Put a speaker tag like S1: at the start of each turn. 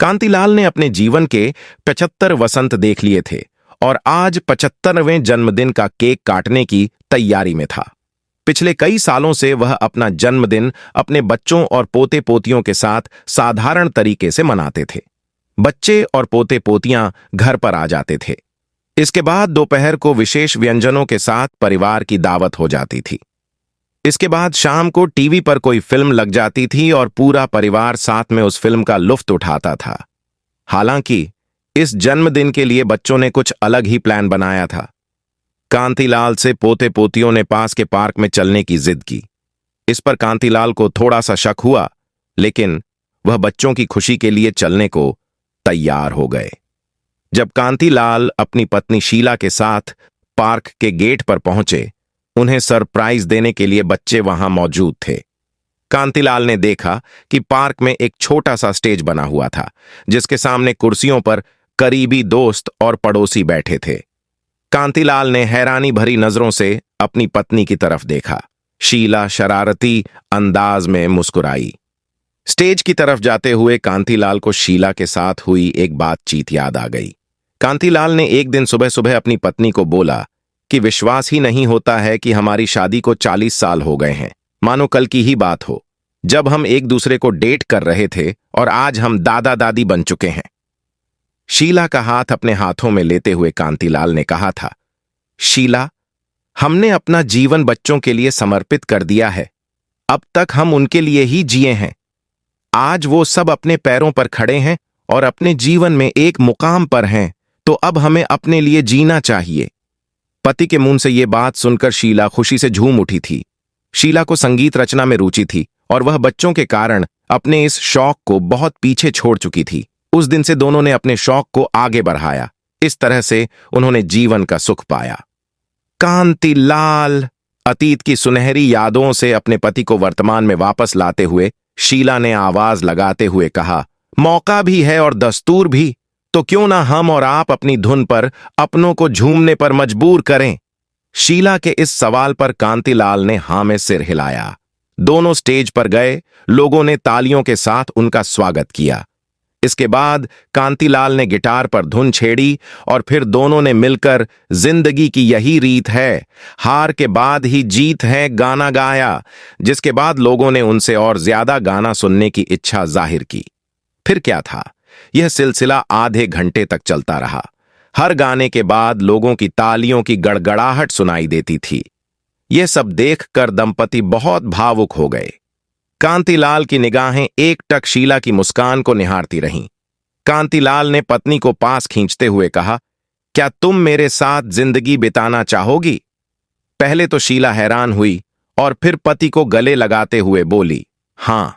S1: कांतिलाल ने अपने जीवन के 75 वसंत देख लिए थे और आज 75वें जन्मदिन का केक काटने की तैयारी में था। पिछले कई सालों से वह अपना जन्मदिन अपने बच्चों और पोते पोतियों के साथ साधारण तरीके से मनाते थे। बच्चे और पोते पोतियां घर पर आ जाते थे। इसके बाद दोपहर को विशेष व्यंजनों के साथ परिवार की दावत हो जाती थी। इसके बाद शाम को टीवी पर कोई फिल्म लग जाती थी और पूरा परिवार साथ में उस फिल्म का लुत्फ उठाता था। हालांकि इस जन्मदिन के लिए बच्चों ने कुछ अलग ही प्लान बनाया था। कांतिलाल से पोते पोतियों ने पास के पार्क में चलने की जिद की। इस पर कांतिलाल को थोड़ा सा शक हुआ, लेकिन वह बच्चों की खुशी के लिए चलने को तैयार हो गए। जब कांतिलाल अपनी पत्नी शीला के साथ पार्क के गेट पर पहुंचे, उन्हें सरप्राइज देने के लिए बच्चे वहां मौजूद थे। कांतिलाल ने देखा कि पार्क में एक छोटा सा स्टेज बना हुआ था, जिसके सामने कुर्सियों पर करीबी दोस्त और पड़ोसी बैठे थे। कांतिलाल ने हैरानी भरी नजरों से अपनी पत्नी की तरफ देखा। शीला शरारती अंदाज में मुस्कुराई। स्टेज की तरफ जाते हुए कांतिलाल को शीला के साथ हुई एक बातचीत याद आ गई। कांतिलाल ने एक दिन सुबह सुबह अपनी पत्नी को बोला कि विश्वास ही नहीं होता है कि हमारी शादी को 40 साल हो गए हैं, मानो कल की ही बात हो, जब हम एक दूसरे को डेट कर रहे थे और आज हम दादा दादी बन चुके हैं। शीला का हाथ अपने हाथों में लेते हुए कांतिलाल ने कहा था, शीला, हमने अपना जीवन बच्चों के लिए समर्पित कर दिया है। अब तक हम उनके लिए ही जिए हैं। आज वो सब अपने पैरों पर खड़े हैं और अपने जीवन में एक मुकाम पर हैं, तो अब हमें अपने लिए जीना चाहिए। पति के मुंह से ये बात सुनकर शीला खुशी से झूम उठी थी। शीला को संगीत रचना में रुचि थी और वह बच्चों के कारण अपने इस शौक को बहुत पीछे छोड़ चुकी थी। उस दिन से दोनों ने अपने शौक को आगे बढ़ाया। इस तरह से उन्होंने जीवन का सुख पाया। कांतिलाल अतीत की सुनहरी यादों से अपने पति को वर्तमान में वापस लाते हुए शीला ने आवाज लगाते हुए कहा, मौका भी है और दस्तूर भी, तो क्यों ना हम और आप अपनी धुन पर अपनों को झूमने पर मजबूर करें। शीला के इस सवाल पर कांतिलाल ने हां में सिर हिलाया। दोनों स्टेज पर गए। लोगों ने तालियों के साथ उनका स्वागत किया। इसके बाद कांतिलाल ने गिटार पर धुन छेड़ी और फिर दोनों ने मिलकर जिंदगी की यही रीत है, हार के बाद ही जीत है गाना गाया, जिसके बाद लोगों ने उनसे और ज्यादा गाना सुनने की इच्छा जाहिर की। फिर क्या था, यह सिलसिला आधे घंटे तक चलता रहा। हर गाने के बाद लोगों की तालियों की गड़गड़ाहट सुनाई देती थी। यह सब देखकर दंपति बहुत भावुक हो गए। कांतिलाल की निगाहें एकटक शीला की मुस्कान को निहारती रहीं। कांतिलाल ने पत्नी को पास खींचते हुए कहा, क्या तुम मेरे साथ जिंदगी बिताना चाहोगी? पहले तो शीला हैरान हुई और फिर पति को गले लगाते हुए बोली, हां।